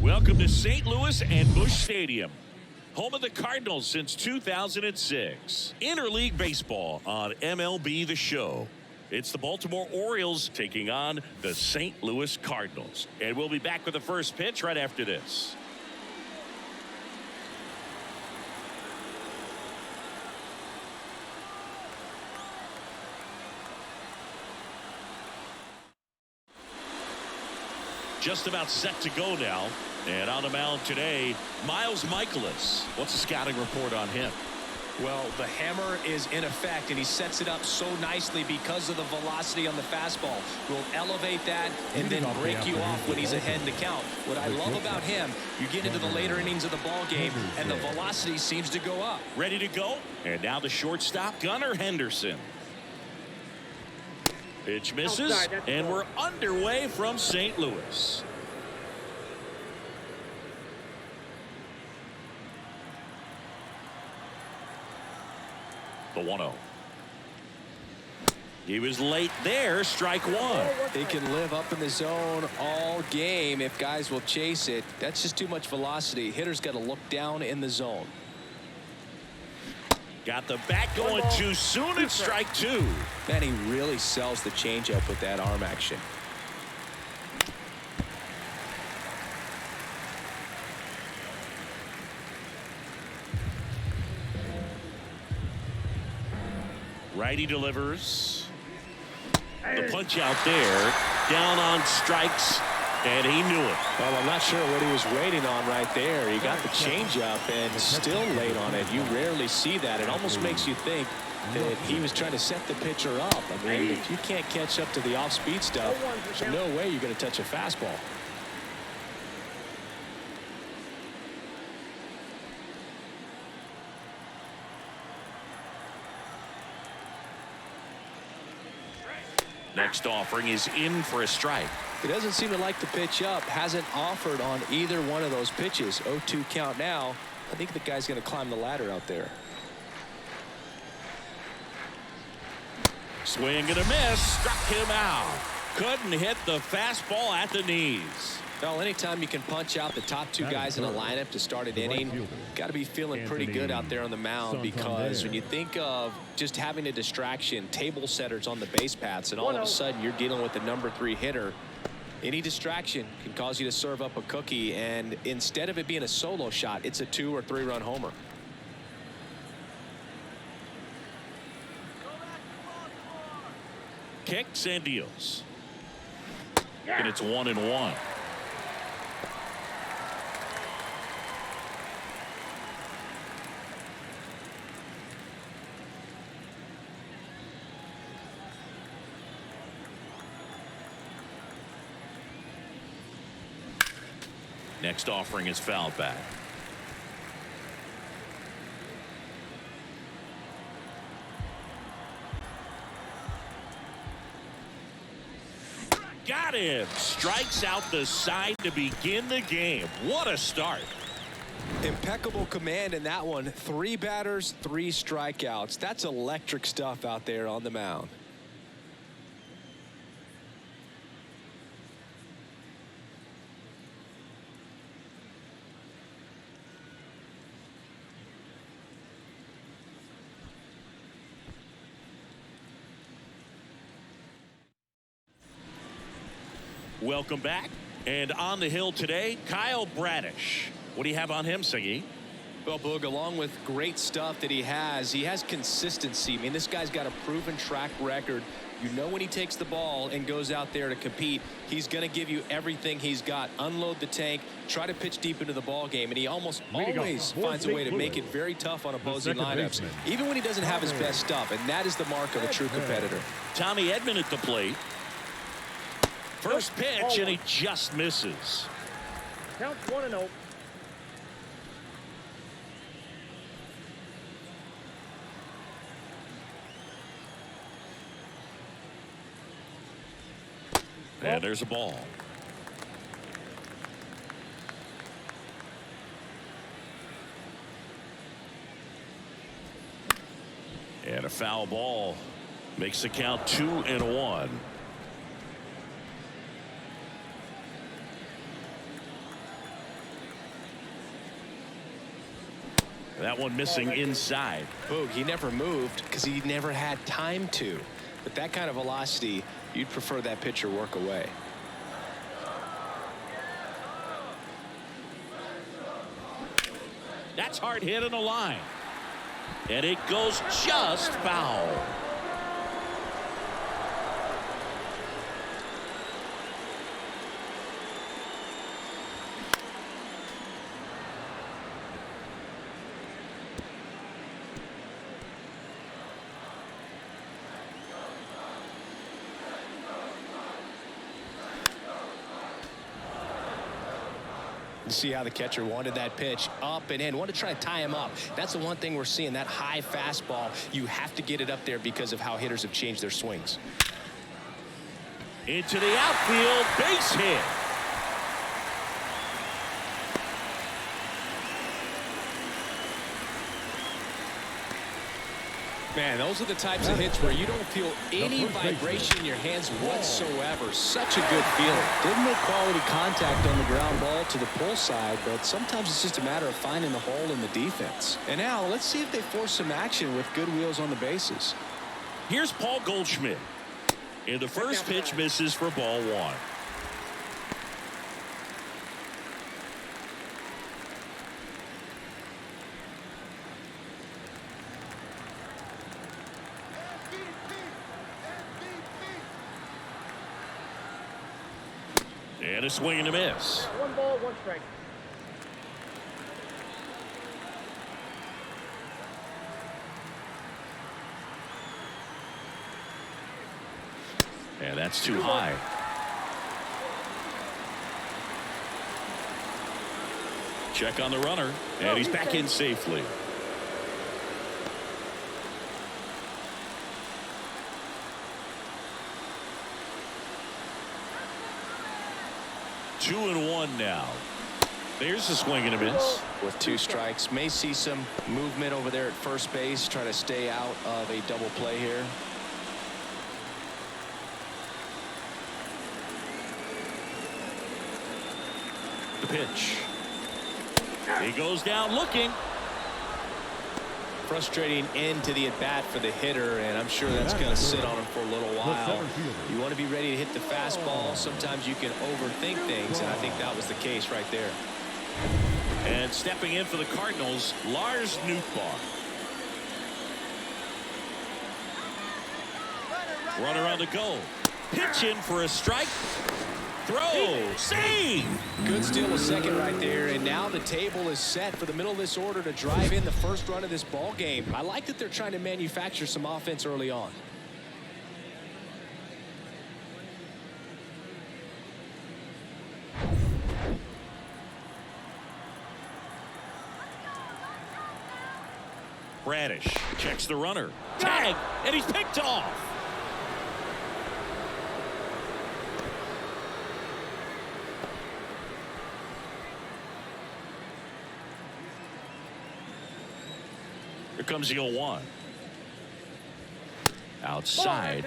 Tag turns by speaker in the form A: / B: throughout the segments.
A: Welcome to St. Louis and Busch Stadium, home of the Cardinals since 2006. Interleague baseball on MLB The Show. It's the Baltimore Orioles taking on the St. Louis Cardinals. And we'll be back with the first pitch right after this. Just about set to go now. And on the mound today, Miles Michaelis. What's the scouting report on him?
B: Well, the hammer is in effect, and he sets it up so nicely because of the velocity on the fastball. Will elevate that and then break you off when he's ahead in the count. What I love about him, you get into the later innings of the ball game, and the velocity seems to go up.
A: Ready to go? And now the shortstop, Gunnar Henderson. Pitch misses, and we're underway from St. Louis. The 1-0. He was late there, strike one.
B: They can live up in the zone all game if guys will chase it. That's just too much velocity. Hitter's got to look down in the zone.
A: Got the bat going too soon, it's strike two.
B: Man, he really sells the changeup with that arm action.
A: Righty delivers. The punch out there, down on strikes, and he knew it.
B: Well, I'm not sure what he was waiting on right there. He got the changeup and still late on it. You rarely see that. It almost makes you think that he was trying to set the pitcher up. I mean, if you can't catch up to the off-speed stuff, there's no way you're going to touch a fastball.
A: Next offering is in for a strike.
B: He doesn't seem to like the pitch up. Hasn't offered on either one of those pitches. 0-2 count now. I think the guy's going to climb the ladder out there.
A: Swing and a miss. Struck him out. Couldn't hit the fastball at the knees.
B: Well, anytime you can punch out the top two guys in a lineup to start an inning, got to be feeling pretty good out there on the mound, because when you think of just having a distraction, table setters on the base paths, and all of a sudden you're dealing with the number 3 hitter, any distraction can cause you to serve up a cookie, and instead of it being a solo shot, it's a 2 or 3 run homer.
A: Kicks and deals. And it's 1-1. Next offering is fouled back. Got him. Strikes out the side to begin the game. What a start.
B: Impeccable command in that one. 3 batters, 3 strikeouts. That's electric stuff out there on the mound.
A: Welcome back. And on the hill today, Kyle Bradish. What do you have on him, Siggy?
B: Well, Boog, along with great stuff that he has consistency. I mean, this guy's got a proven track record. You know, when he takes the ball and goes out there to compete, he's going to give you everything he's got. Unload the tank, try to pitch deep into the ball game, and he almost always finds a way to make it very tough on opposing lineups, even when he doesn't have his best stuff, and that is the mark of a true competitor.
A: Tommy Edman at the plate. First pitch, and he just misses.
C: Counts 1-0.
A: And there's a ball. And a foul ball makes the count 2-1. That one missing inside.
B: Boog, he never moved because he never had time to. But that kind of velocity, you'd prefer that pitcher work away.
A: That's hard hit on the line. And it goes just foul.
B: See how the catcher wanted that pitch up and in. Want to try to tie him up. That's the one thing we're seeing, that high fastball. You have to get it up there because of how hitters have changed their swings.
A: Into the outfield, base hit.
B: Man, those are the types of hits where you don't feel any vibration in your hands whatsoever. Such a good feeling.
D: Didn't make quality contact on the ground ball to the pull side, but sometimes it's just a matter of finding the hole in the defense.
B: And now let's see if they force some action with good wheels on the bases.
A: Here's Paul Goldschmidt. And the first pitch misses for ball one. And a swing and a miss.
C: 1 ball, 1 strike.
A: And that's too high. Check on the runner, and he's back in safely. Two and one now. There's a swing and a miss.
B: With 2 strikes, may see some movement over there at first base, try to stay out of a double play here.
A: The pitch. He goes down looking.
B: Frustrating end to the at-bat for the hitter, and I'm sure that's going to sit on him for a little while. You want to be ready to hit the fastball. Sometimes you can overthink things, and I think that was the case right there.
A: And stepping in for the Cardinals, Lars Nootbaar. Runner on the go. Pitch in for a strike. Throw. Save.
B: Good steal a second right there, and now the table is set for the middle of this order to drive in the first run of this ball game. I like that they're trying to manufacture some offense early on.
A: Bradish checks the runner. Tag, and he's picked off. Here comes the 0-1. Outside.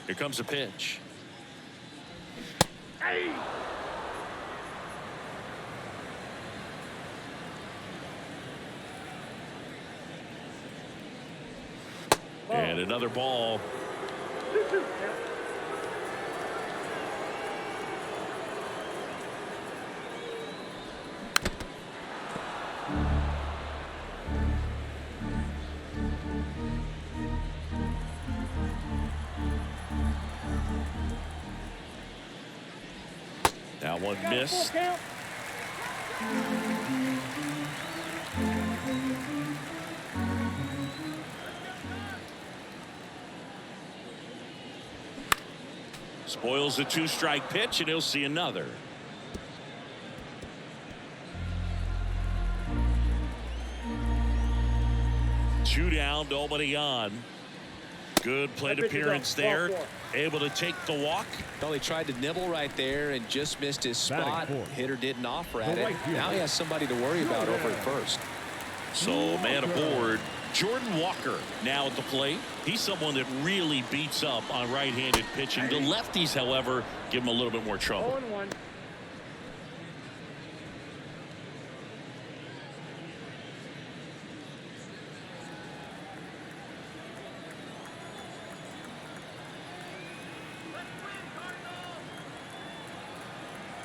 A: Here comes a pitch.
C: Hey!
A: And another ball. That one missed. Spoils the 2-strike pitch, and he'll see another. Two down, nobody on. Good plate appearance there. Able to take the walk.
B: Well, he tried to nibble right there and just missed his spot. Hitter didn't offer at it. Now he has somebody to worry about over at first.
A: So man aboard Jordan Walker now at the plate. He's someone that really beats up on right-handed pitching. The lefties, however, give him a little bit more trouble.
C: 0-1.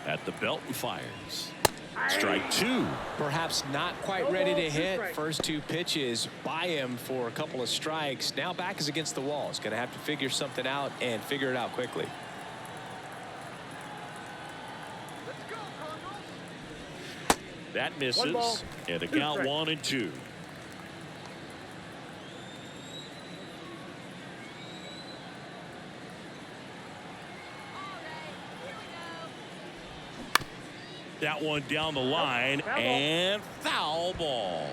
A: At the belt and fires. Strike two.
B: Perhaps not quite ready to hit. First two pitches by him for a couple of strikes. Now back is against the wall. He's going to have to figure something out and figure it out quickly.
A: That misses. And a count 1-2. That one down the line, and foul ball.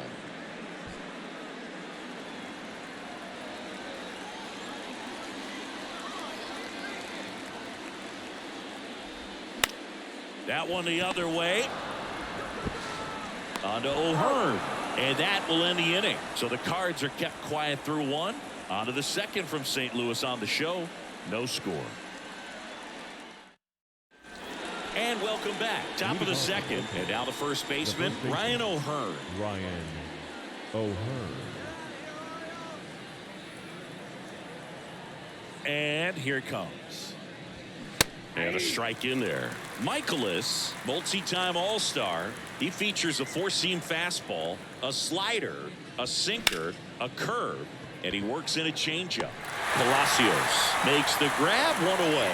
A: That one the other way. On to O'Hearn, and that will end the inning. So the Cards are kept quiet through one. On to the second from St. Louis on the show. No score. And welcome back. Top of the second. And now the first baseman, Ryan O'Hearn.
E: Ryan O'Hearn.
A: And here it comes. And a strike in there. Michaelis, multi-time All-Star. He features a four-seam fastball, a slider, a sinker, a curve, and he works in a changeup. Palacios makes the grab, one away.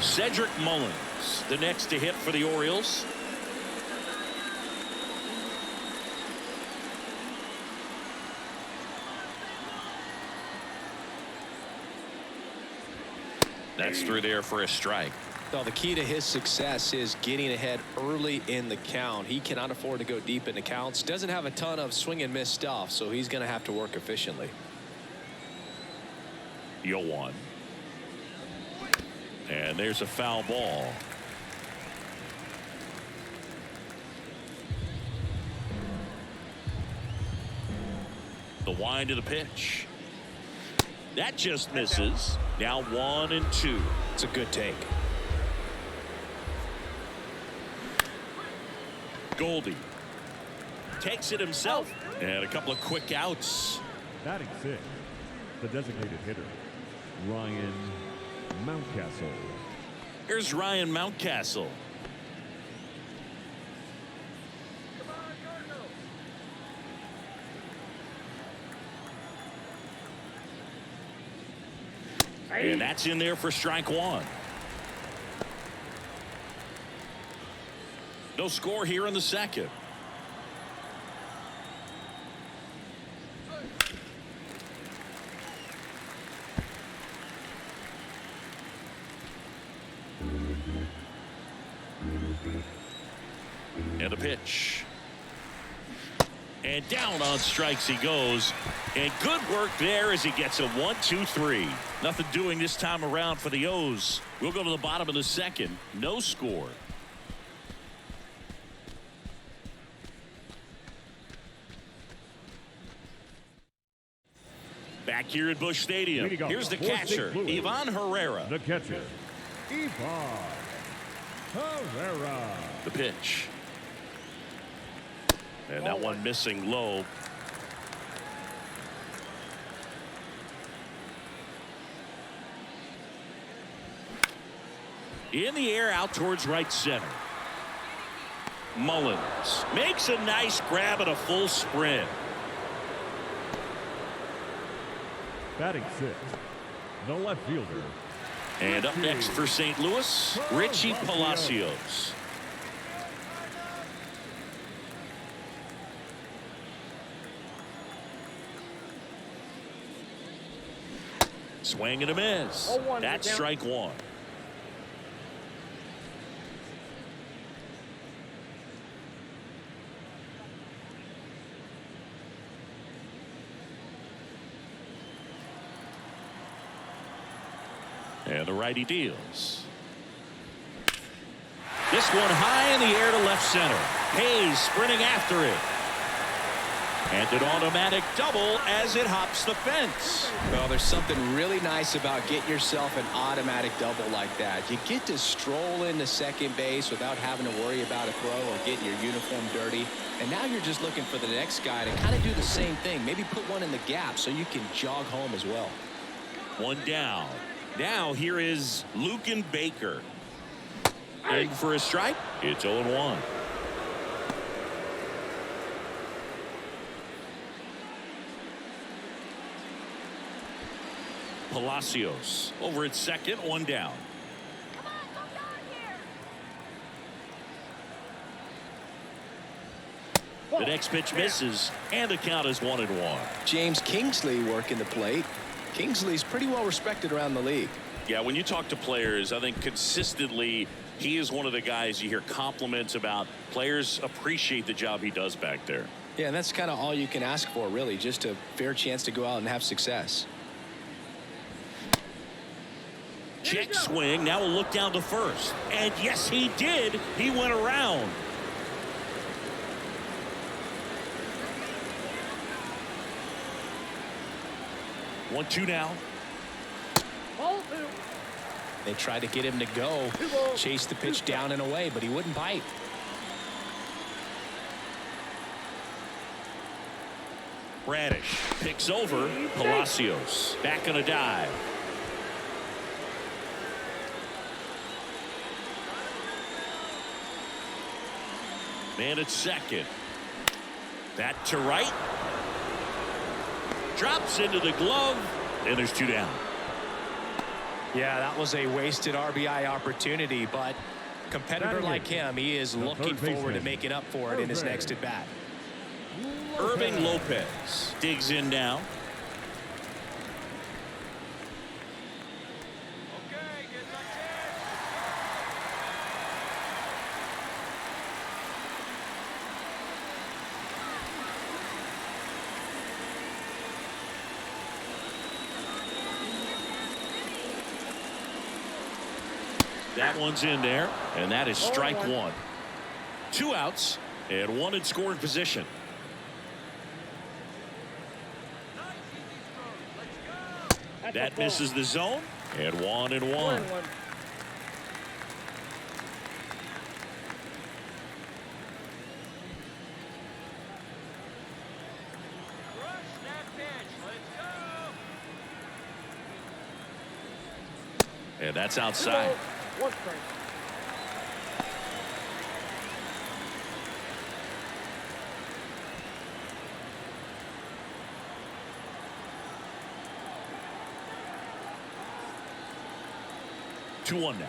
A: Cedric Mullins, the next to hit for the Orioles. That's through there for a strike.
B: Well, the key to his success is getting ahead early in the count. He cannot afford to go deep in the counts. Doesn't have a ton of swing and miss stuff, so he's going to have to work efficiently.
A: 0-1. And there's a foul ball. The wind to the pitch. That just misses. Now 1-2.
B: It's a good take.
A: Goldie takes it himself. And a couple of quick outs.
E: Batting sixth, the designated hitter, Ryan Mountcastle.
A: Here's Ryan Mountcastle. And that's in there for strike one. No score here in the second. And a pitch. And down on strikes he goes. And good work there as he gets a 1-2-3. Nothing doing this time around for the O's. We'll go to the bottom of the second. No score. Back here at Busch Stadium. Here's the catcher, Ivan Herrera.
E: The catcher, Ivan Herrera.
A: The pitch. And that one missing low. In the air out towards right center. Mullins makes a nice grab at a full sprint.
E: Batting sixth, the left fielder.
A: And up next for St. Louis, Richie Palacios. Swing and a miss. That's strike one. And the righty deals. This one high in the air to left center. Hayes sprinting after it. And an automatic double as it hops the fence.
B: Well, there's something really nice about getting yourself an automatic double like that. You get to stroll into second base without having to worry about a throw or getting your uniform dirty. And now you're just looking for the next guy to kind of do the same thing. Maybe put one in the gap so you can jog home as well.
A: One down. Now here is Lucan Baker. In for a strike. It's 0-1. Palacios over at second, one down. The next pitch misses, and the count is 1-1.
B: James Kingsley working the plate. Kingsley's pretty well respected around the league.
A: Yeah, when you talk to players, I think consistently he is one of the guys you hear compliments about. Players appreciate the job he does back there.
B: Yeah, and that's kind of all you can ask for, really, just a fair chance to go out and have success.
A: Check swing. Now we'll look down to first. And yes, he did. He went around. One, two now.
C: Ball two.
B: They tried to get him to go, chase the pitch down and away, but he wouldn't bite.
A: Radish picks over Palacios. Back on a dive. Man at second. That to right. Drops into the glove. And there's two down.
B: Yeah, that was a wasted RBI opportunity, but competitor like him, he is looking forward to making up for it in his next at bat.
A: Irving Lopez digs in now. That one's in there, and that is strike one. Two outs and one in scoring position. That misses the zone, and 1-1. And that's outside.
C: One strike.
A: Two-one now.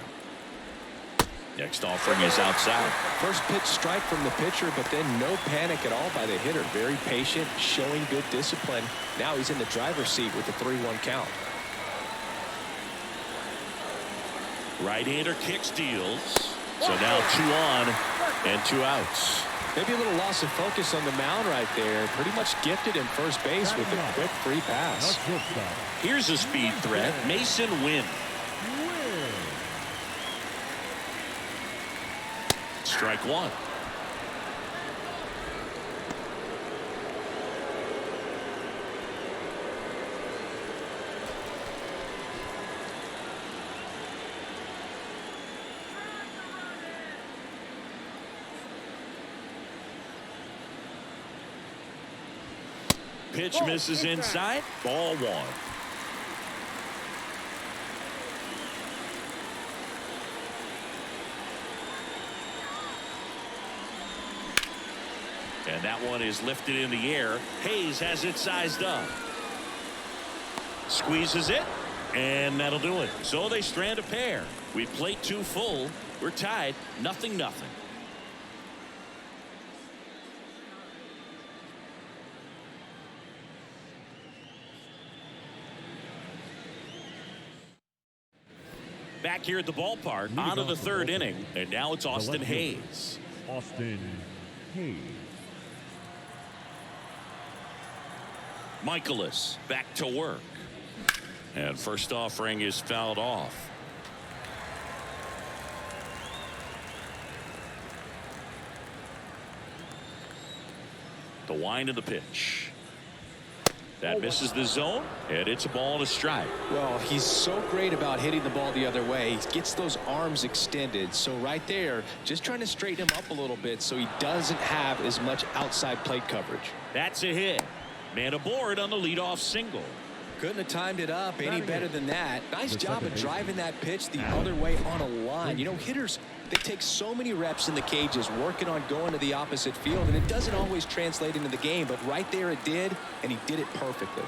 A: Next offering is outside.
B: First pitch strike from the pitcher, but then no panic at all by the hitter. Very patient, showing good discipline. Now he's in the driver's seat with the 3-1 count.
A: Right-hander kick steals. So now 2 on and 2 outs.
B: Maybe a little loss of focus on the mound right there. Pretty much gifted in first base with a quick free pass.
A: Here's a speed threat. Mason Wynn. Strike one. Pitch misses inside. Ball one. And that one is lifted in the air. Hayes has it sized up. Squeezes it. And that'll do it. So they strand a pair. We played 2 full. We're tied 0-0. Back here at the ballpark, on to the 3rd inning, and now it's Austin Hayes.
E: Austin Hayes.
A: Michaelis back to work. And first offering is fouled off. The wind of the pitch. That misses the zone, and it's a ball and a strike.
B: Well, he's so great about hitting the ball the other way. He gets those arms extended. So right there, just trying to straighten him up a little bit so he doesn't have as much outside plate coverage.
A: That's a hit. Man aboard on the leadoff single.
B: Couldn't have timed it up any better than that. Nice job of driving that pitch the other way on a line. You know, hitters, they take so many reps in the cages working on going to the opposite field, and it doesn't always translate into the game, but right there it did, and he did it perfectly.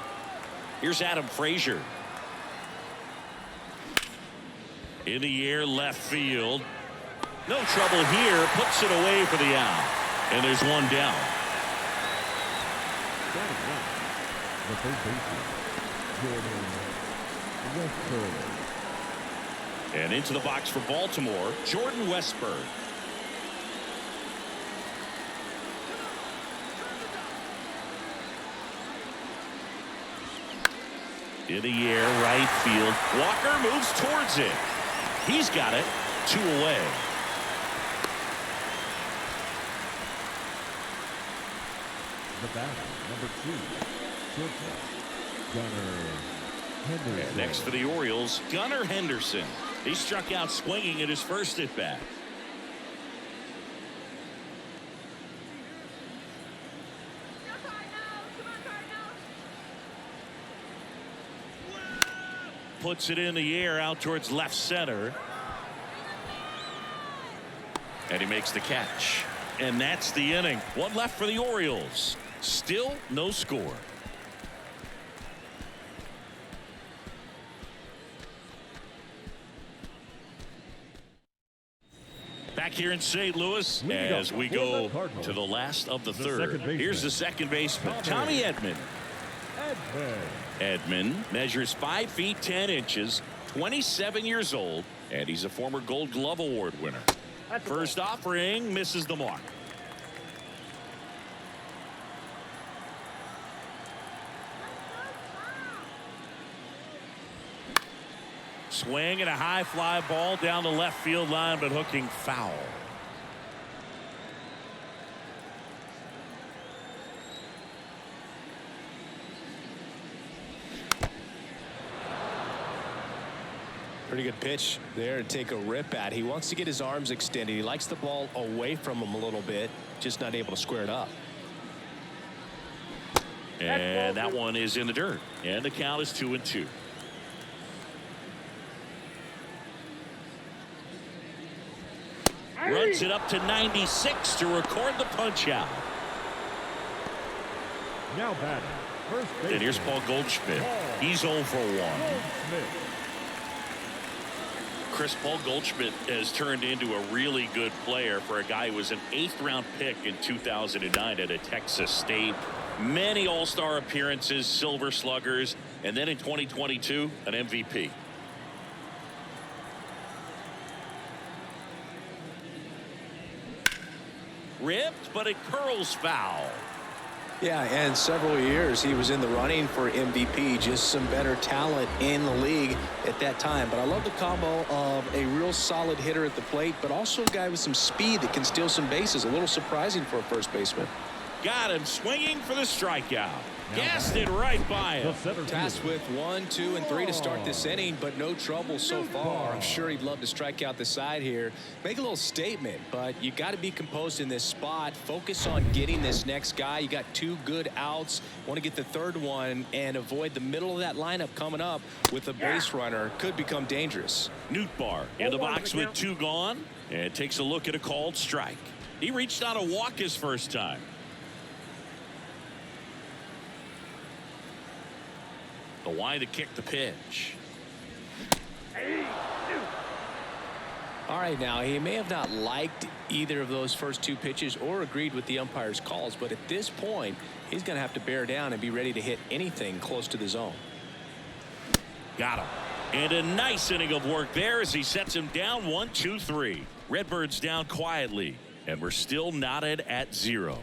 A: Here's Adam Frazier. In the air, left field. No trouble here. Puts it away for the out. And there's one down.
E: The third baseman, Jordan Westburg.
A: And into the box for Baltimore, Jordan Westburg. In the air, right field. Walker moves towards it. He's got it. 2 away.
E: The batter, number 2, shortstop, Gunnar Henderson.
A: And next for the Orioles, Gunnar Henderson. He struck out swinging at his first at bat. Puts it in the air out towards left center. And he makes the catch. And that's the inning. One left for the Orioles. Still no score. Back here in St. Louis as we go to the last of the third. Here's the second baseman, Tommy Edman. Edman measures 5 feet 10 inches, 27 years old, and he's a former Gold Glove Award winner. First offering misses the mark. Swing and a high fly ball down the left field line, but hooking foul.
B: Pretty good pitch there to take a rip at. He wants to get his arms extended. He likes the ball away from him a little bit, just not able to square it up.
A: And that one is in the dirt. And the count is 2-2. Runs it up to 96 to record the punch out.
E: Now batting, first baseman.
A: And here's Paul Goldschmidt. He's 0 for 1. Paul Goldschmidt has turned into a really good player for a guy who was an 8th-round pick in 2009 at Texas State. Many all-star appearances, silver sluggers, and then in 2022, an MVP. Ripped, but it curls foul.
B: Yeah, and several years he was in the running for MVP. Just some better talent in the league at that time. But I love the combo of a real solid hitter at the plate, but also a guy with some speed that can steal some bases. A little surprising for a first baseman.
A: Got him swinging for the strikeout. Gassed it right by him.
B: Tasked with 1, 2, and 3 to start this inning, but no trouble so far. I'm sure he'd love to strike out the side here. Make a little statement, but you got to be composed in this spot. Focus on getting this next guy. You got 2 good outs. Want to get the third one and avoid the middle of that lineup coming up with a base runner. Could become dangerous.
A: Nootbaar in the box with 2 gone and takes a look at a called strike. He reached out a walk his first time. The wind to kick the pitch.
B: All right, now he may have not liked either of those first 2 pitches or agreed with the umpire's calls, but at this point he's going to have to bear down and be ready to hit anything close to the zone.
A: Got him. And a nice inning of work there as he sets him down 1, 2, 3. Redbirds down quietly, and we're still knotted at 0.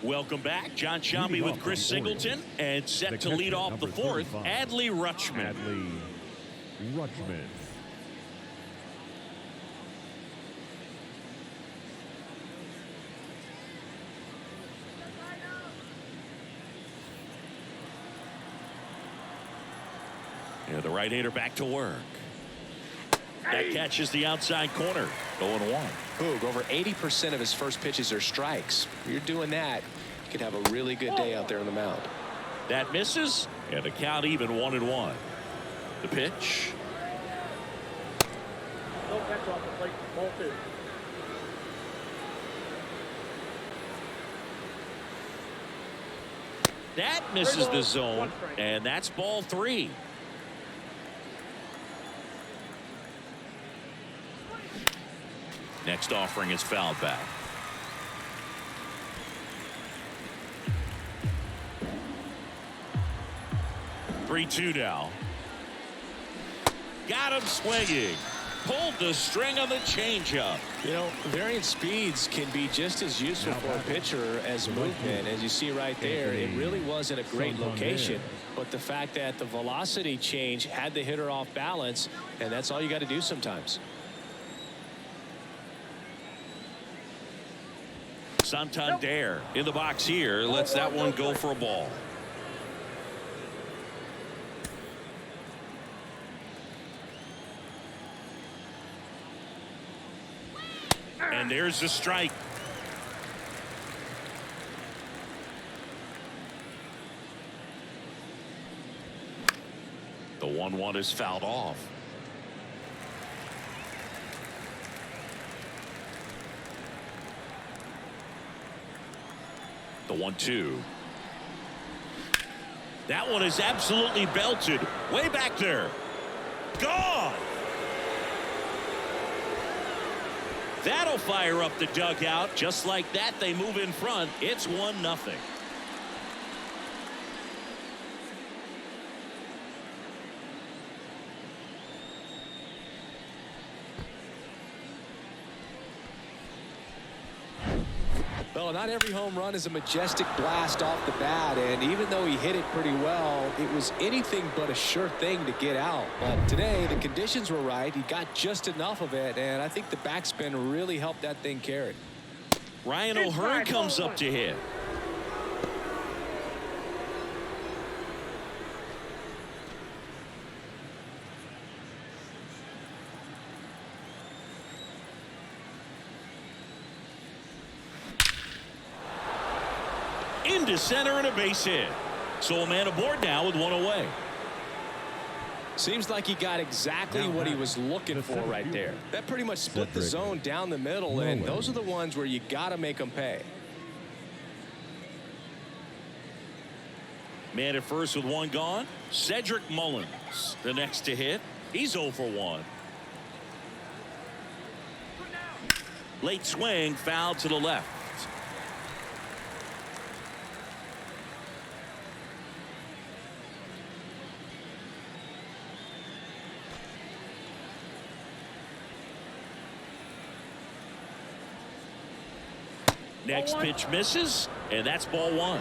A: Welcome back. John Shambi with Chris Singleton, and set to lead off the 4th, Adley Rutschman.
E: Adley Rutschman.
A: And the right-hander back to work. That catches the outside corner. 0-1.
B: Boog, over 80% of his first pitches are strikes. If you're doing that, you could have a really good day out there on the mound.
A: That misses, and the count even 1-1. The pitch.
C: No catch off the plate. Ball 2.
A: That misses the zone, and that's ball 3. Next offering is fouled back. Three-two now. Got him swinging. Pulled the string on the changeup.
B: You know, varying speeds can be just as useful for a pitcher as movement. As you see right there, it really wasn't a great location. But the fact that the velocity change had the hitter off balance, and that's all you got to do sometimes.
A: Santander in the box here. Lets that one go for a ball. And there's the strike. The 1-1 is fouled off. The 1-2. That one is absolutely belted. Way back there. Gone. That'll fire up the dugout. Just like that, they move in front. It's 1-0.
B: Well, not every home run is a majestic blast off the bat, and even though he hit it pretty well, it was anything but a sure thing to get out. But today, the conditions were right. He got just enough of it, and I think the backspin really helped that thing carry.
A: Ryan O'Hearn comes up to hit. Into center and a base hit. So a man aboard now with one away.
B: Seems like he got exactly what he was looking for right there. That pretty much split the zone down the middle, and those are the ones where you got to make them pay.
A: Man at first with one gone. Cedric Mullins, the next to hit. He's 0 for 1. Late swing, foul to the left. Next pitch misses, and that's ball 1.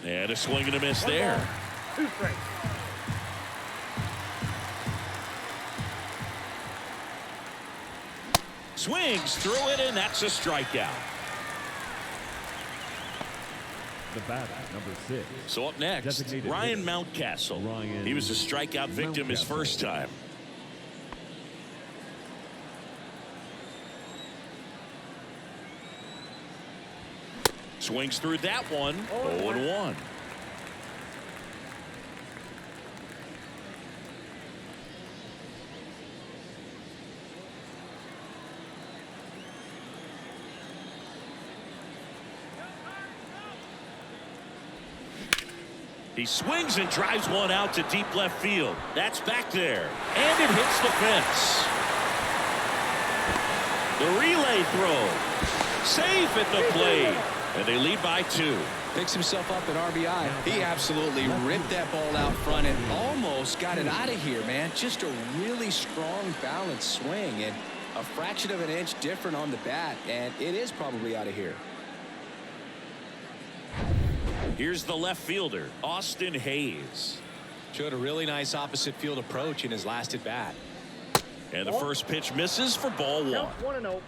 A: And a swing and a miss there.
C: 2 strikes.
A: Swings through it, and that's a strikeout.
E: The batter, number 6.
A: So up next,
E: Designated
A: Ryan
E: hitter.
A: Mountcastle.
E: Ryan
A: He was a strikeout victim his
E: Mountcastle.
A: first time. Swings through that one. 0-1. He swings and drives one out to deep left field. That's back there. And it hits the fence. The relay throw. Safe at the plate. And they lead by 2.
B: Picks himself up at RBI. He absolutely ripped that ball out front and almost got it out of here, man. Just a really strong, balanced swing, and a fraction of an inch different on the bat, and it is probably out of here.
A: Here's the left fielder, Austin Hayes.
B: Showed a really nice opposite field approach in his last at bat.
A: And the first pitch misses for ball 1.
C: Counts 1-0.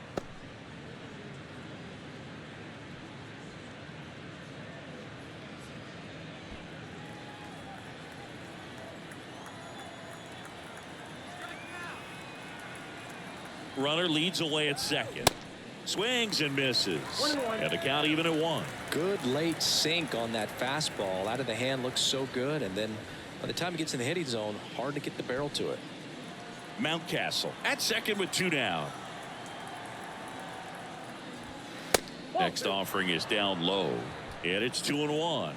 A: Runner leads away at second. Swings and misses. And the count even at 1.
B: Good late sink on that fastball. Out of the hand looks so good. And then by the time he gets in the hitting zone, hard to get the barrel to it.
A: Mountcastle at second with 2 down. Next offering is down low. And it's 2-1.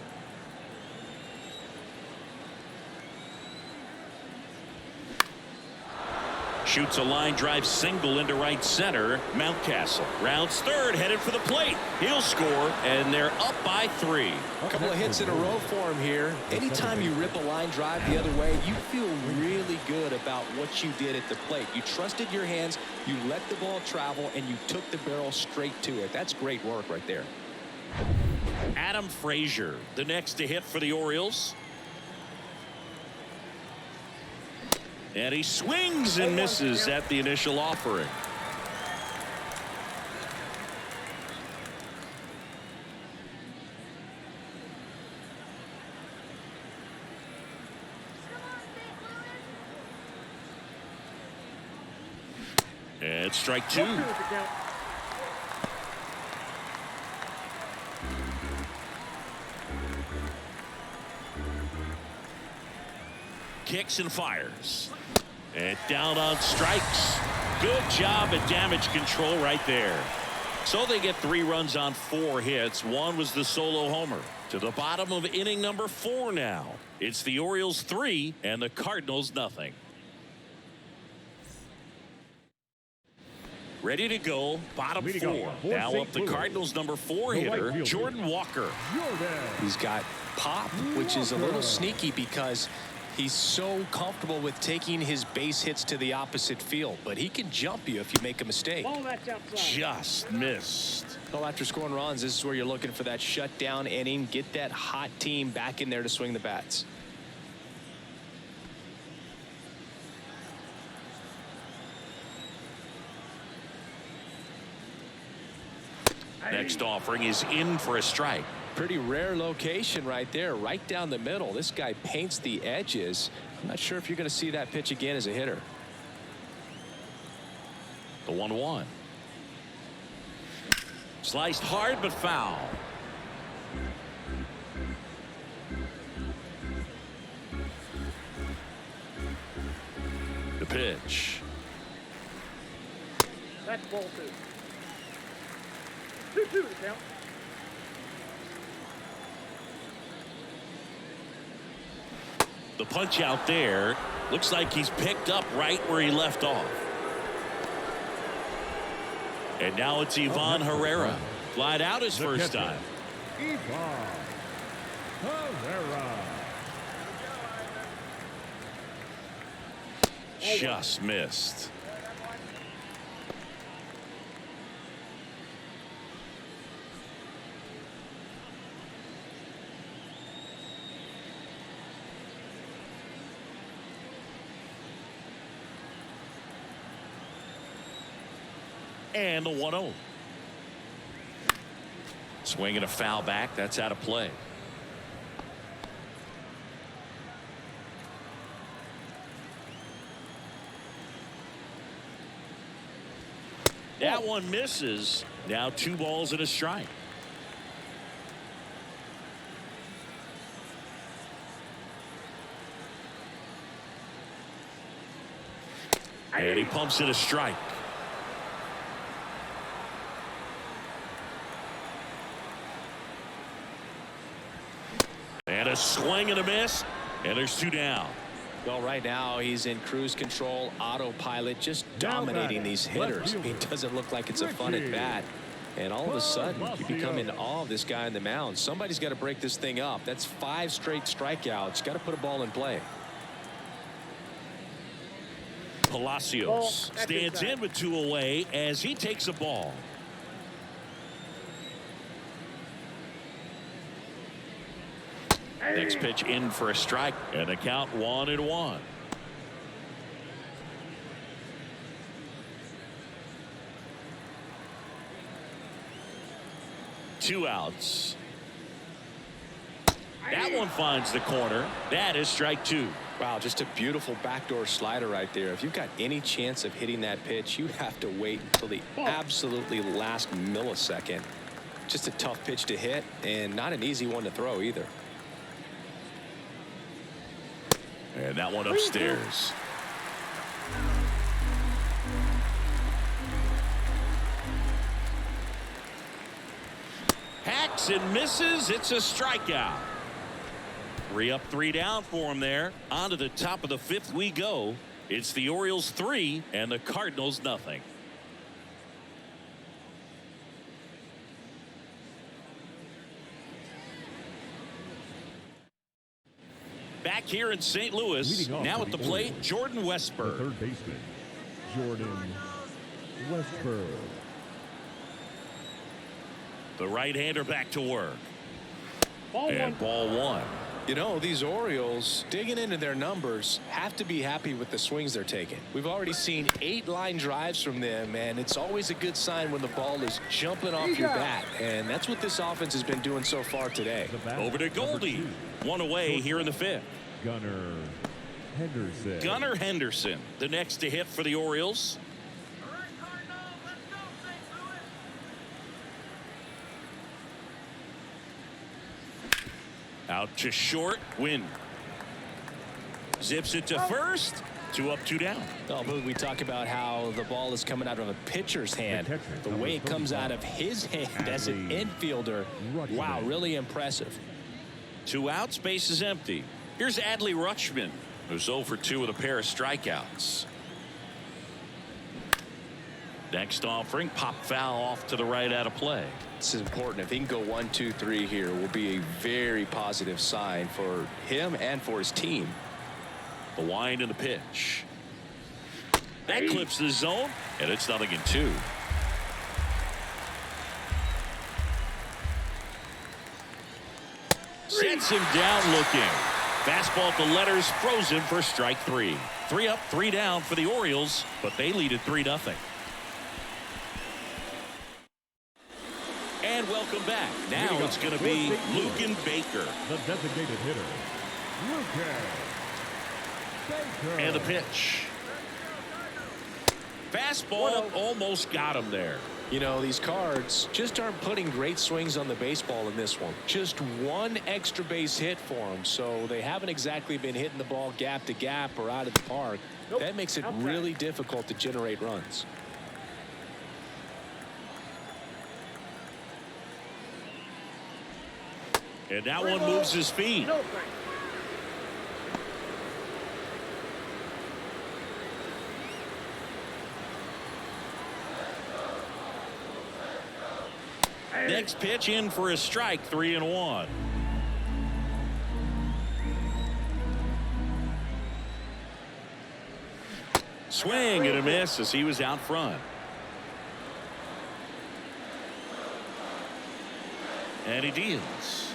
A: Shoots a line drive single into right center. Mountcastle rounds third, headed for the plate. He'll score, and they're up by 3.
B: A couple of hits in a row for him here. Anytime you rip a line drive the other way, you feel really good about what you did at the plate. You trusted your hands, you let the ball travel, and you took the barrel straight to it. That's great work right there.
A: Adam Frazier, the next to hit for the Orioles. And he swings and misses at the initial offering. And strike 2. Kicks and fires. And down on strikes. Good job at damage control right there. So they get 3 runs on 4 hits. 1 was the solo homer. To the bottom of inning number 4 now. It's the Orioles 3 and the Cardinals nothing. Ready to go, bottom 4. Now up the Cardinals number 4 hitter, Jordan Walker.
B: He's got pop, which is a little sneaky because he's so comfortable with taking his base hits to the opposite field, but he can jump you if you make a mistake.
A: Just missed.
B: Well, after scoring runs, this is where you're looking for that shutdown inning. Get that hot team back in there to swing the bats.
A: Next offering is in for a strike.
B: Pretty rare location right there, right down the middle. This guy paints the edges. I'm not sure if you're going to see that pitch again as a hitter.
A: The 1-1. Sliced hard but foul. The pitch.
C: That's ball 2. 2-2 to count.
A: The punch out there looks like he's picked up right where he left off. And now it's Ivan Herrera. Flied out his first time.
E: Ivan Herrera.
A: Just missed. And the 1-0. Swinging a foul back. That's out of play. That one misses. Now 2 balls and a strike. And he pumps it a strike. And a swing and a miss. And there's 2 down.
B: Well, right now he's in cruise control, autopilot, just dominating these hitters. I mean, it doesn't look like it's a fun at bat. And all of a sudden, you become in awe of this guy on the mound. Somebody's got to break this thing up. That's 5 straight strikeouts. Got to put a ball in play.
A: Palacios stands in with 2 away as he takes a ball. Next pitch in for a strike, and the count 1-1. Two outs. That one finds the corner. That is strike 2.
B: Wow, just a beautiful backdoor slider right there. If you've got any chance of hitting that pitch, you have to wait until the absolutely last millisecond. Just a tough pitch to hit and not an easy one to throw either.
A: And that one upstairs. Hacks and misses. It's a strikeout. 3 up, 3 down for him there. On to the top of the 5th we go. It's the Orioles 3 and the Cardinals nothing. Back here in St. Louis, now at the plate, Jordan
E: The
A: Westberg.
E: third baseman, Jordan Westberg.
A: The right-hander back to work.
C: Ball
A: And
C: one.
A: ball 1.
B: You know, these Orioles, digging into their numbers, have to be happy with the swings they're taking. We've already seen 8 line drives from them, and it's always a good sign when the ball is jumping off your bat. And that's what this offense has been doing so far today.
E: The batter,
A: Over to
E: number
A: Goldie.
E: 2,
A: 1 away here in the 5th.
E: Gunnar Henderson.
A: Gunnar Henderson, the next to hit for the Orioles. Out to short, win. Zips it to first. 2 up, 2 down.
D: Oh, Boog, we talk about how the ball is coming out of a pitcher's hand.
E: catcher,
D: The
E: number
D: way it comes
E: 35,
D: out of his hand as an infielder. Wow, really impressive.
A: 2 outs, base is empty. Here's Adley Rutschman, who's 0 for 2 with a pair of strikeouts. Next offering, pop foul off to the right out of play.
B: This is important. If he can go 1, 2, 3 here, will be a very positive sign for him and for his team.
A: The wind and the pitch. That clips the zone, and it's 0-2. Sets him down looking. Fastball at the letters, frozen for strike 3. 3 up, 3 down for the Orioles, but they lead at 3-0. And welcome back. Now it's going to be Luken Baker.
E: The designated hitter, Luken Baker.
A: And the pitch. Fastball almost got him there.
B: You know, these Cards just aren't putting great swings on the baseball in this one. Just 1 extra base hit for them, so they haven't exactly been hitting the ball gap to gap or out of the park. That makes it really difficult to generate runs.
A: And that one moves his feet.
C: No, thanks.
A: Next pitch in for a strike, 3-1. Swing and a miss as he was out front. And he deals.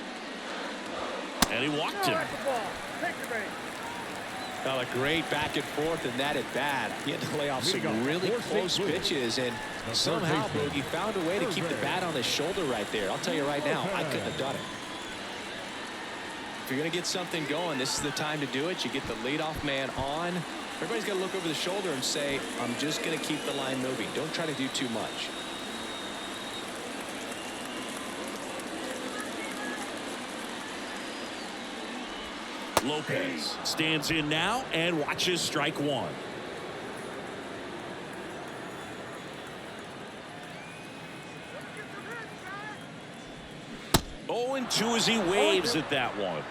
A: And he walked him.
C: That's the ball. Take your base.
B: Well, a great back and forth in that at bat. He had to lay off some really close pitches, and somehow Boogie found a way to keep the bat on his shoulder right there. I'll tell you right now, I couldn't have done it. If you're going to get something going, this is the time to do it. You get the leadoff man on. Everybody's got to look over the shoulder and say, I'm just going to keep the line moving. Don't try to do too much.
A: Lopez stands in now and watches strike 1. Oh, and 2 as he waves at that one.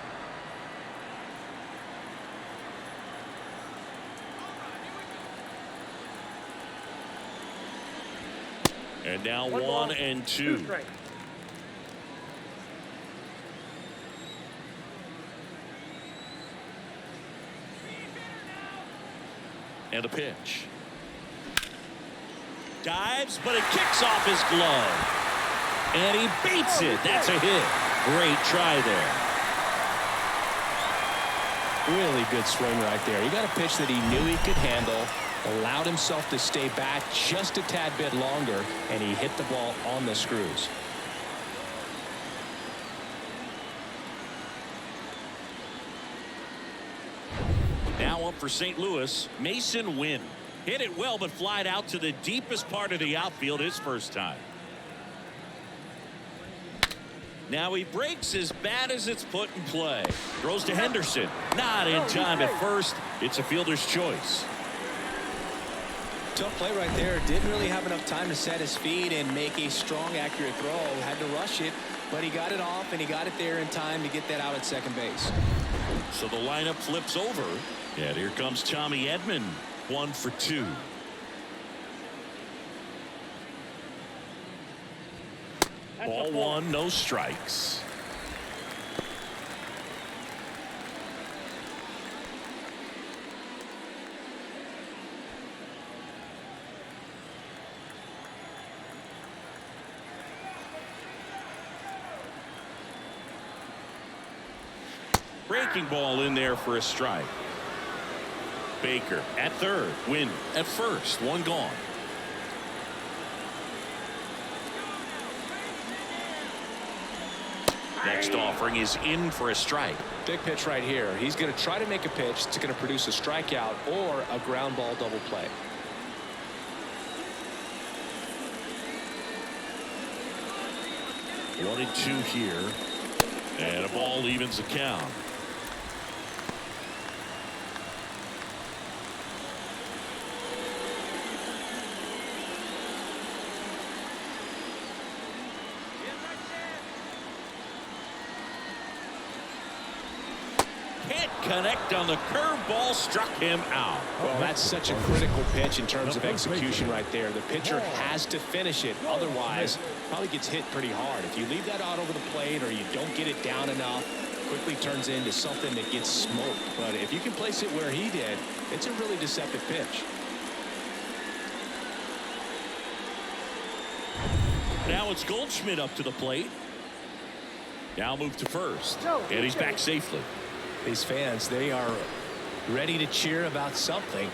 A: And now 1 and 2.
C: Straight.
A: And a pitch. Dives, but it kicks off his glove. And he beats it. That's a hit. Great try there.
B: Really good swing right there. He got a pitch that he knew he could handle, allowed himself to stay back just a tad bit longer, and he hit the ball on the screws.
A: for St. Louis, Mason Wynn. Hit it well, but flied out to the deepest part of the outfield his first time. Now he breaks as bad as it's put in play. Throws to Henderson. Not in time at first. It's a fielder's choice.
B: Tough play right there. Didn't really have enough time to set his feet and make a strong, accurate throw. Had to rush it, but he got it off, and he got it there in time to get that out at second base.
A: So the lineup flips over. And here comes Tommy Edman. 1 for 2. Ball 1, no strikes. Breaking ball in there for a strike. Baker at third. Wynn at first. One gone. Next offering is in for a strike.
B: Big pitch right here. He's going to try to make a pitch that's going to produce a strikeout or a ground ball double play.
A: One and two here. And a ball evens the count. Connect on the curveball, struck him out.
B: Well, that's such a critical pitch in terms of execution right there. The pitcher has to finish it. Otherwise, probably gets hit pretty hard. If you leave that out over the plate or you don't get it down enough, quickly turns into something that gets smoked. But if you can place it where he did, it's a really deceptive pitch.
A: Now it's Goldschmidt up to the plate. Now move to first. And he's back safely.
B: These fans, they are ready to cheer about something.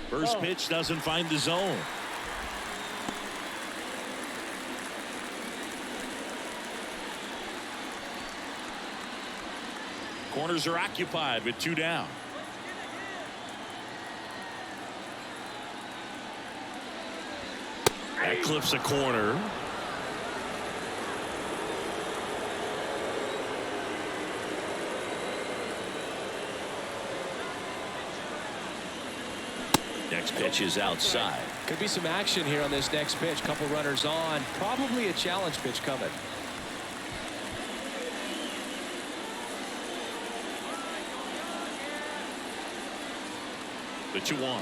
A: First pitch doesn't find the zone. Corners are occupied with 2 down. That clips a corner. Next pitch is outside.
B: Could be some action here on this next pitch. Couple runners on. Probably a challenge pitch coming.
A: The 2-1.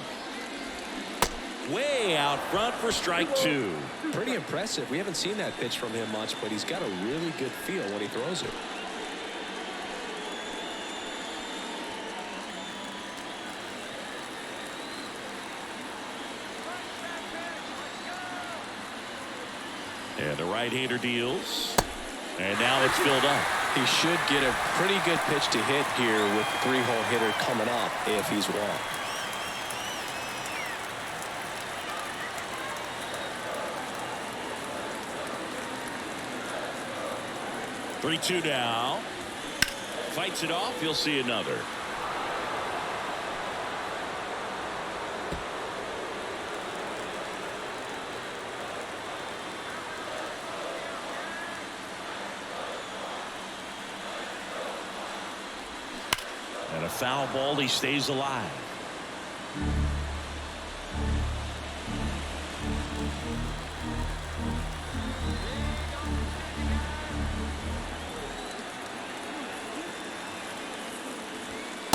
A: Way out front for strike 2.
B: Pretty impressive. We haven't seen that pitch from him much, but he's got a really good feel when he throws it.
A: And the right-hander deals. And now it's filled up.
B: He should get a pretty good pitch to hit here with the 3-hole hitter coming up if he's wrong.
A: Three-two now. Fights it off. You'll see another. And a foul ball. He stays alive.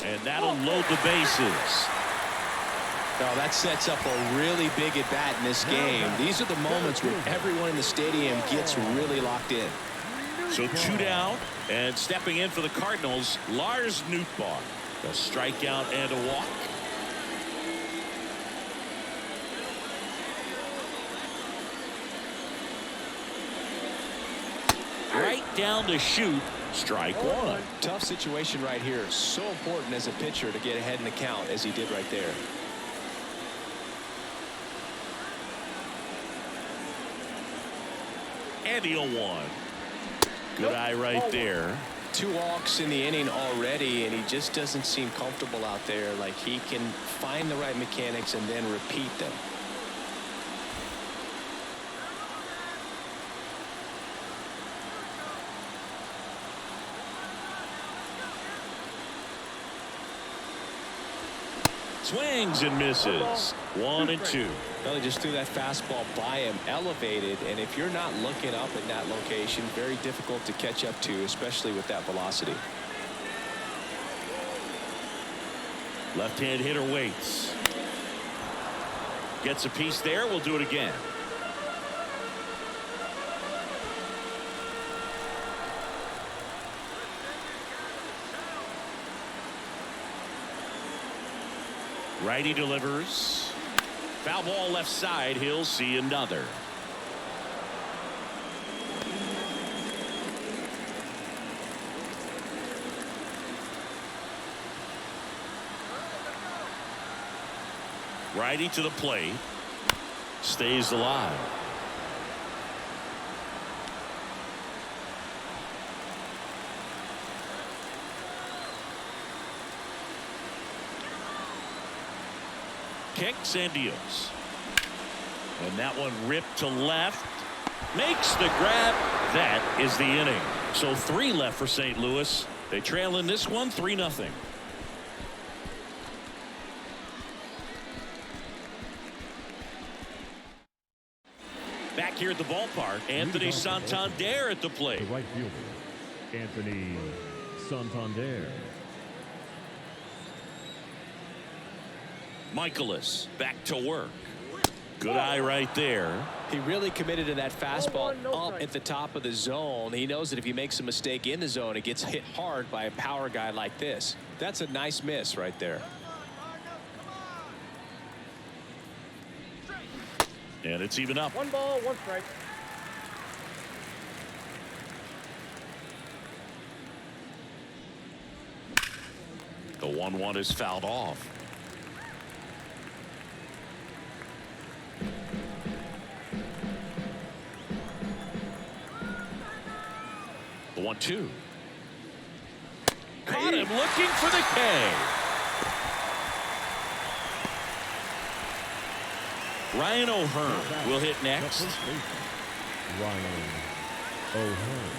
A: And that'll load the bases.
B: Now that sets up a really big at bat in this game. These are the moments where everyone in the stadium gets really locked in.
A: So 2 down, and stepping in for the Cardinals, Lars Nootbaar. A strikeout and a walk. Right down to shoot. Strike 1.
B: Tough situation right here. So important as a pitcher to get ahead in the count as he did right there.
A: And the 0-1. Good eye right there.
B: 2 walks in the inning already, and he just doesn't seem comfortable out there. Like he can find the right mechanics and then repeat them.
A: Swings and misses. 1 and 2.
B: Well, he just threw that fastball by him, elevated, and if you're not looking up in that location, very difficult to catch up to, especially with that velocity.
A: Left-hand hitter waits. Gets a piece there. We'll do it again. Righty delivers. Foul ball left side. He'll see another. Righty to the plate. Stays alive. Kicks and deals. And that one ripped to left. Makes the grab. That is the inning. So 3 left for St. Louis. They trail in this one 3-0. Back here at the ballpark, Anthony Santander at the plate.
E: The right fielder, Anthony Santander.
A: Michaelis back to work. Good eye right there.
B: He really committed to that fastball up at the top of the zone. He knows that if he makes a mistake in the zone, it gets hit hard by a power guy like this. That's a nice miss right there.
A: And it's even up.
C: 1 ball, 1 strike.
A: The 1-1 is fouled off. The 1-2. Caught him looking for the K. Ryan O'Hearn will hit next.
E: Ryan O'Hearn.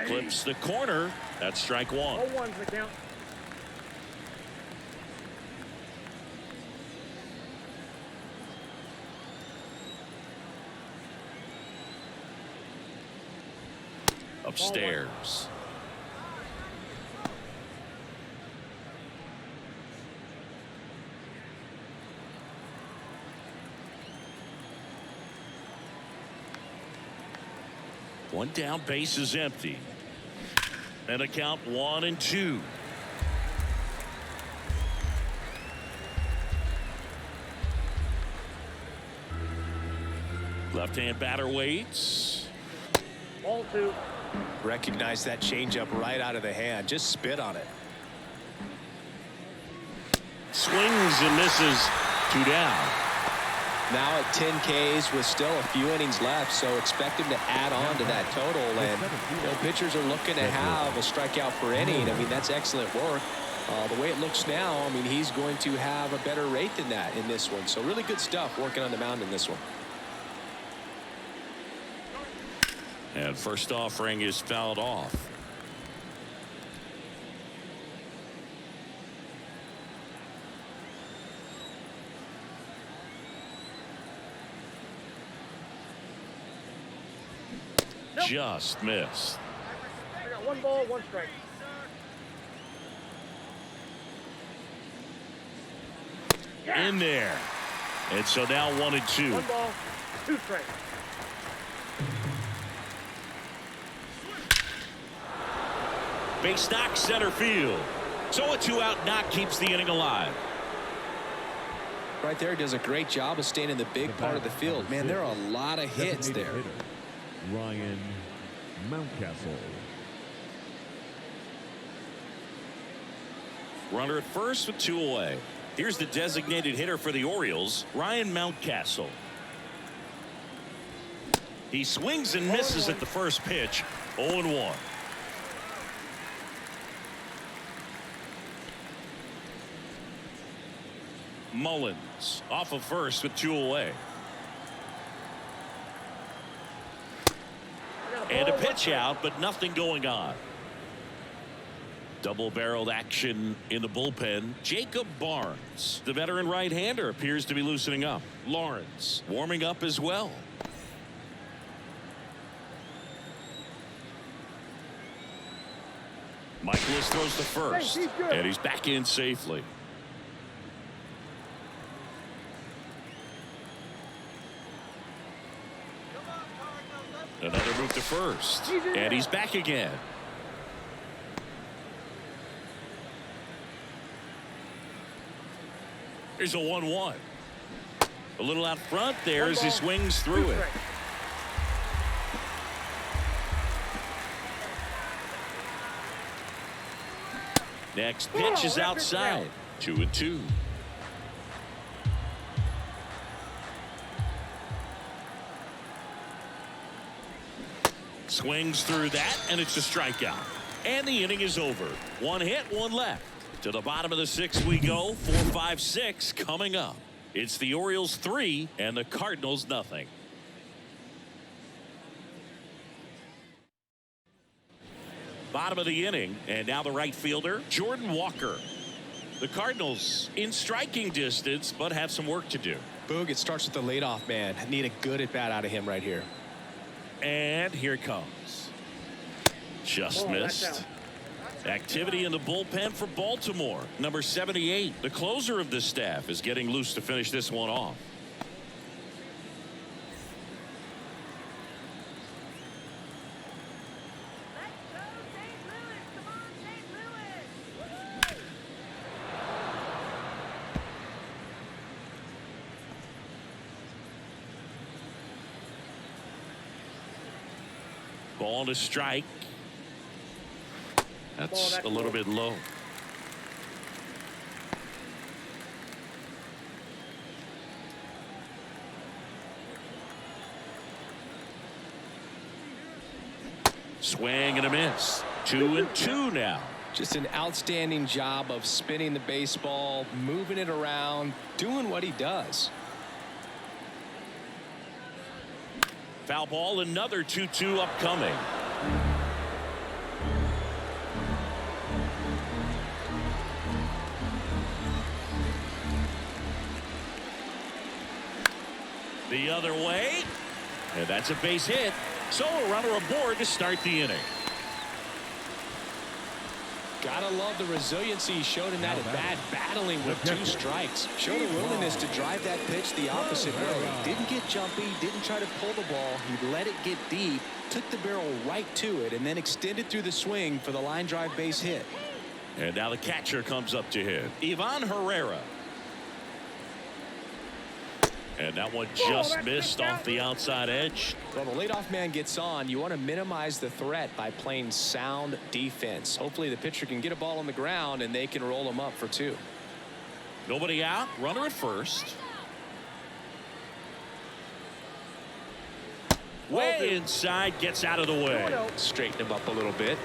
A: Clips the corner. That's strike 1.
C: 0-1's the count.
A: Upstairs. One down, base is empty. And a count 1-2. Left-hand batter waits.
C: Ball 2.
B: Recognize that changeup right out of the hand. Just spit on it.
A: Swings and misses. 2 down.
B: Now at 10 Ks with still a few innings left, so expect him to add on to that total. And pitchers are looking to have a strikeout per inning. I mean, that's excellent work. The way it looks now, I mean, he's going to have a better rate than that in this one. So really good stuff working on the mound in this one.
A: And first offering is fouled off.
C: Nope.
A: Just missed.
C: I got 1 ball, 1 strike.
A: In there. And so now 1-2.
C: 1 ball, 2 strikes.
A: Base knock center field. So a 2-out knock keeps the inning alive.
B: Right there, does a great job of staying in the big part of the field. Man, there are a lot of hits there.
E: Ryan Mountcastle.
A: Runner at first with 2 away. Here's the designated hitter for the Orioles, Ryan Mountcastle. He swings and misses at the first pitch. 0-1. Mullins off of first with 2 away. And a pitch out, but nothing going on. Double-barreled action in the bullpen. Jacob Barnes, the veteran right-hander, appears to be loosening up. Lawrence warming up as well. Michaelis throws the first, and he's back in safely. Another move to first, and he's back again. Here's a 1-1. A little out front there as he swings through it. Next pitch is outside. 2-2. Swings through that, and it's a strikeout. And the inning is over. 1 hit, 1 left. To the bottom of the 6th we go. 4, 5, 6 coming up. It's the Orioles 3 and the Cardinals nothing. Bottom of the inning, and now the right fielder, Jordan Walker. The Cardinals in striking distance, but have some work to do.
B: Boog, it starts with the leadoff man. Need a good at bat out of him right here.
A: And here it comes. Just missed. Activity in the bullpen for Baltimore. Number 78, the closer of the staff, is getting loose to finish this one off. Ball to strike. That's a little bit low. Swing and a miss. 2-2 now.
B: Just an outstanding job of spinning the baseball, moving it around, doing what he does.
A: Foul ball, another 2-2 upcoming. The other way, and that's a base hit. So a runner aboard to start the inning.
B: Gotta love the resiliency he showed in that at bat, battling with 2 strikes. Showed a willingness to drive that pitch the opposite way. Didn't get jumpy, didn't try to pull the ball. He let it get deep, took the barrel right to it, and then extended through the swing for the line drive base hit.
A: And now the catcher comes up to hit. Ivan Herrera. And that one just missed off the outside edge.
B: Well, the leadoff man gets on. You want to minimize the threat by playing sound defense. Hopefully the pitcher can get a ball on the ground and they can roll him up for 2.
A: Nobody out. Runner at first. Way inside, gets out of the way.
B: Straighten him up a little bit.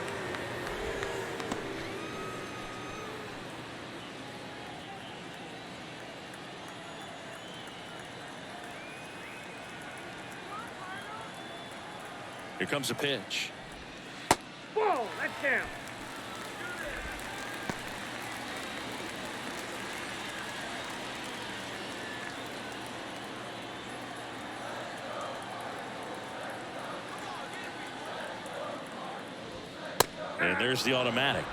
A: Here comes a pitch.
C: Whoa, that's down.
A: And there's the automatic.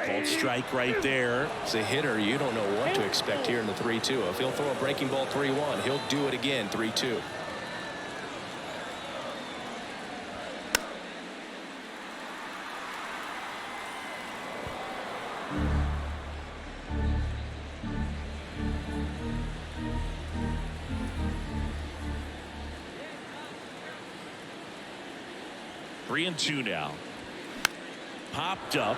A: Called strike right there.
B: As a hitter, you don't know what to expect here in the 3-2. If he'll throw a breaking ball 3-1, he'll do it again 3-2.
A: 3-2 now. Popped up.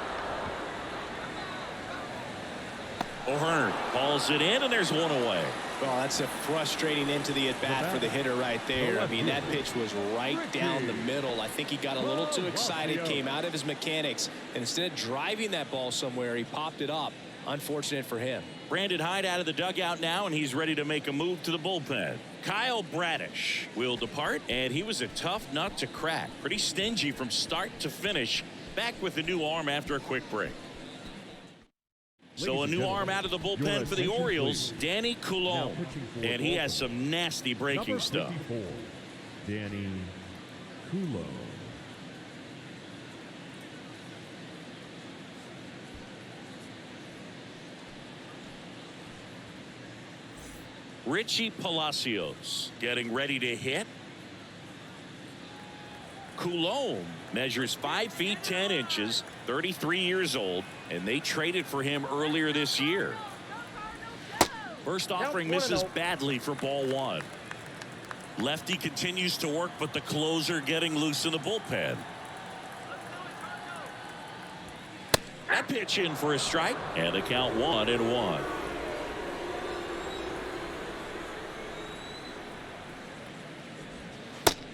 A: O'Hearn balls it in, and there's one away.
B: Well, that's a frustrating end to the at-bat for the hitter right there. I mean, that pitch was right down the middle. I think he got a little too excited, came out of his mechanics, and instead of driving that ball somewhere, he popped it up. Unfortunate for him.
A: Brandon Hyde out of the dugout now, and he's ready to make a move to the bullpen. Kyle Bradish will depart, and he was a tough nut to crack. Pretty stingy from start to finish. Back with a new arm after a quick break. So a new arm out of the bullpen for the Orioles, Danny Coulomb, and he has some nasty breaking stuff.
E: Danny Coulomb.
A: Richie Palacios getting ready to hit. Coulomb measures 5 feet 10 inches, 33 years old, and they traded for him earlier this year. First offering misses badly for ball 1. Lefty continues to work, but the closer getting loose in the bullpen. That pitch in for a strike, and the count 1-1.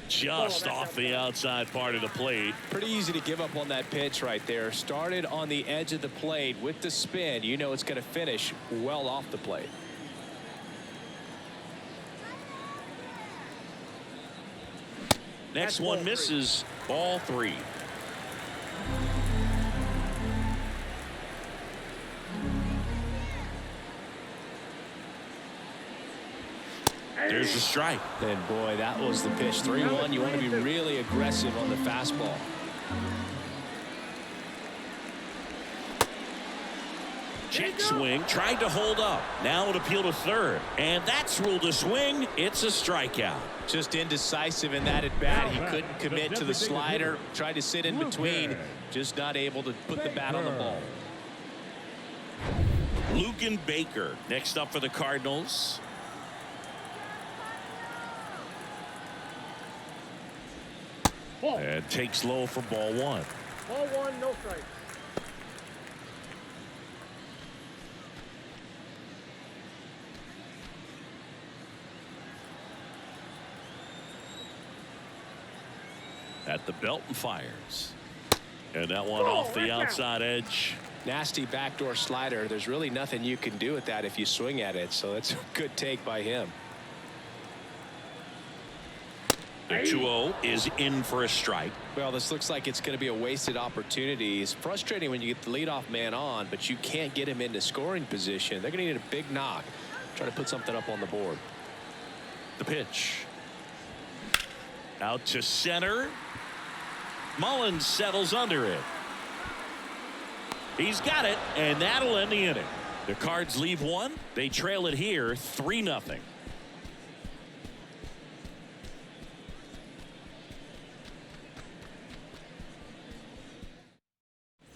A: Just off the outside part of the plate.
B: Pretty easy to give up on that pitch right there. Started on the edge of the plate with the spin. You know it's going to finish well off the plate.
A: Next one misses. Ball 3. There's a strike.
B: And boy, that was the pitch. 3-1. You want to be really aggressive on the fastball.
A: Check swing, tried to hold up. Now an appeal to third, and that's ruled a swing. It's a strikeout.
B: Just indecisive in that at bat. He couldn't commit to the slider. Tried to sit in between. Just not able to put the bat on the ball.
A: Lucan Baker next up for the Cardinals. And takes low for ball 1.
C: Ball 1, no strikes.
A: At the belt and fires. And that one off the outside edge.
B: Nasty backdoor slider. There's really nothing you can do with that if you swing at it. So that's a good take by him.
A: The 2-0 is in for a strike.
B: Well, this looks like it's going to be a wasted opportunity. It's frustrating when you get the leadoff man on, but you can't get him into scoring position. They're going to need a big knock. Try to put something up on the board.
A: The pitch. Out to center. Mullins settles under it. He's got it, and that'll end the inning. The Cards leave one. They trail it here 3-0.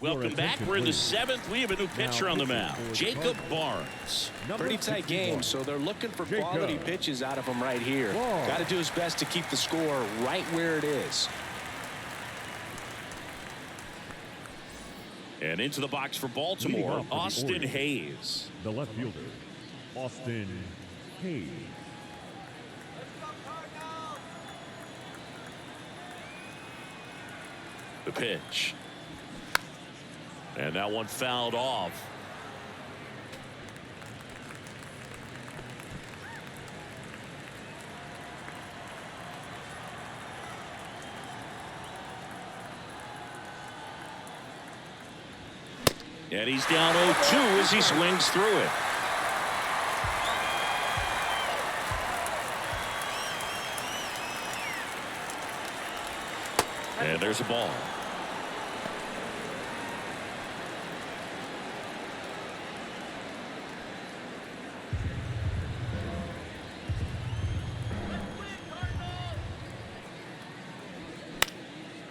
A: Welcome back. We're in the 7th. We have a new pitcher on the mound, Jacob Barnes.
B: Pretty tight game, so they're looking for quality pitches out of him right here. Got to do his best to keep the score right where it is.
A: And into the box for Baltimore, Austin Hayes.
E: The left fielder, Austin Hayes.
A: The pitch. And that one fouled off. And he's down 0-2 as he swings through it. And there's a ball.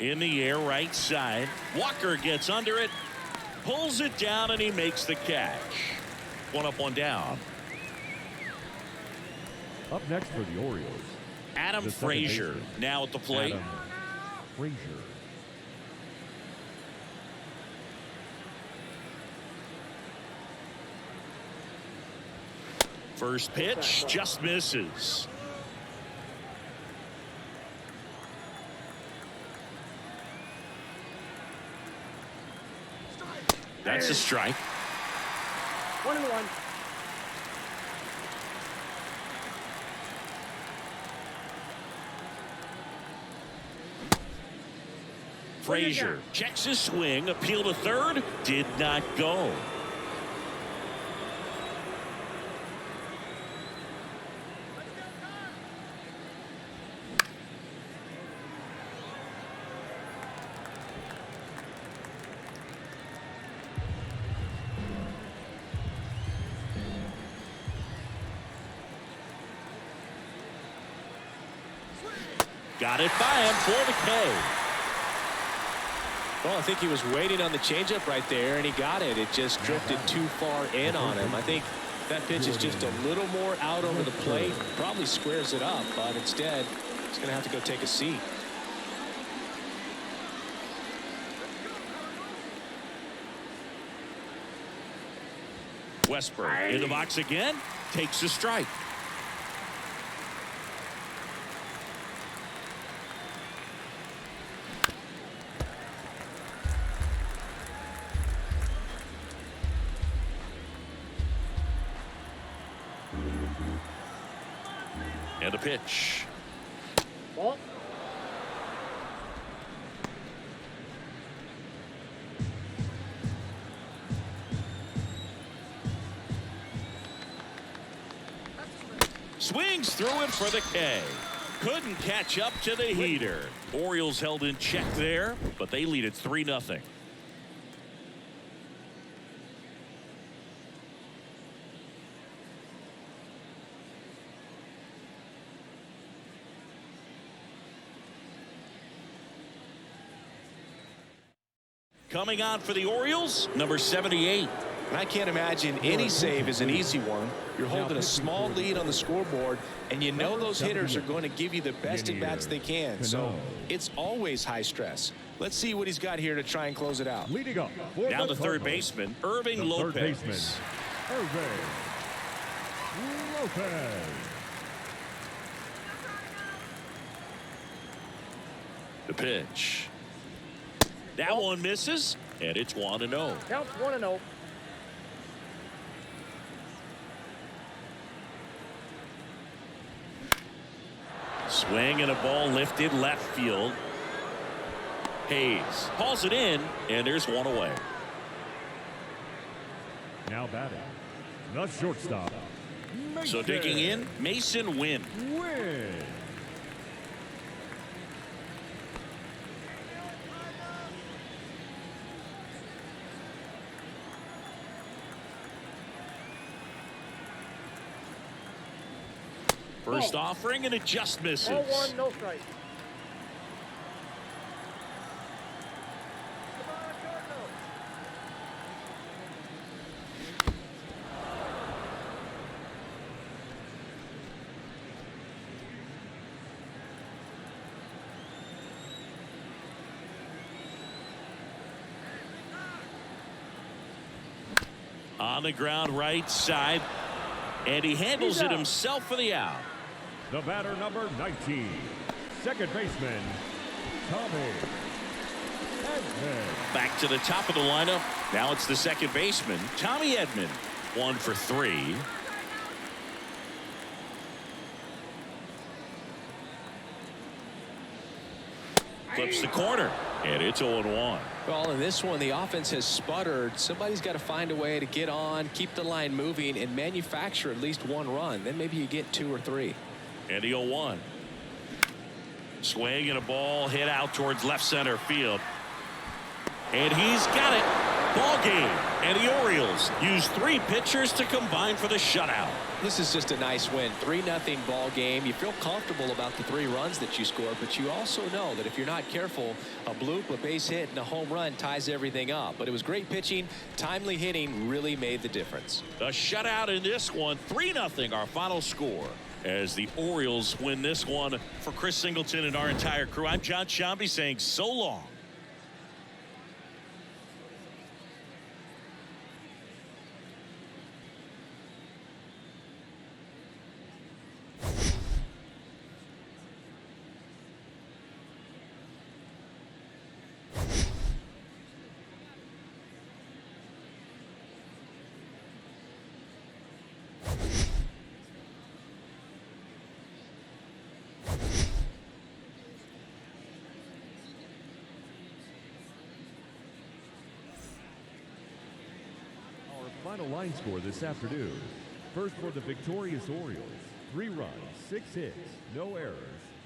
A: In the air, right side. Walker gets under it, pulls it down, and he makes the catch. 1 up, 1 down.
E: Up next for the Orioles,
A: Adam Frazier now at the plate.
E: Adam Frazier.
A: First pitch just misses. That's a strike.
C: 1-1.
A: Frazier checks his swing, appeal to third, did not go. Got it by him for the K.
B: Well, I think he was waiting on the changeup right there, and he got it. It just drifted too far in on him. I think that pitch is just a little more out over the plate. Probably squares it up, but instead, he's going to have to go take a seat.
A: Westburg in the box again, takes a strike. And a pitch.
C: Ball.
A: Swings through it for the K. Couldn't catch up to the heater. Orioles held in check there, but they lead it 3-0. Coming on for the Orioles, number 78.
B: And I can't imagine any save is an easy one. You're holding a small lead on the scoreboard, and you know those hitters are going to give you the best at-bats they can. So it's always high stress. Let's see what he's got here to try and close it out.
E: Leading up
A: Down to third baseman, Irving Lopez.
E: Third baseman, Irving Lopez.
A: The pitch. That one misses, and it's 1-0.
C: Counts 1-0.
A: Swing and a ball lifted left field. Hayes hauls it in, and there's one away.
E: Now batting, the shortstop.
A: So digging in, Mason Wynn.
E: Win.
A: First offering, and it just misses.
C: 0-1, no strike.
A: On the ground right side, and he handles it himself for the out.
E: The batter, number 19, second baseman, Tommy Edman.
A: Back to the top of the lineup. Now it's the second baseman, Tommy Edman. 1 for 3. Flips the corner, and it's 0-1.
B: Well, in this one, the offense has sputtered. Somebody's got to find a way to get on, keep the line moving, and manufacture at least one run. Then maybe you get 2 or 3.
A: And the 0-1. Swing and a ball hit out towards left center field. And he's got it. Ball game. And the Orioles use 3 pitchers to combine for the shutout.
B: This is just a nice win. 3-0 ball game. You feel comfortable about the 3 runs that you score, but you also know that if you're not careful, a bloop, a base hit, and a home run ties everything up. But it was great pitching. Timely hitting really made the difference.
A: A shutout in this one. 3-0 our final score as the Orioles win this one. For Chris Singleton and our entire crew, I'm John Shambi saying so long.
E: final line score this afternoon. First for the victorious Orioles, 3 runs, 6 hits, no errors.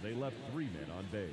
E: They left 3 men on base.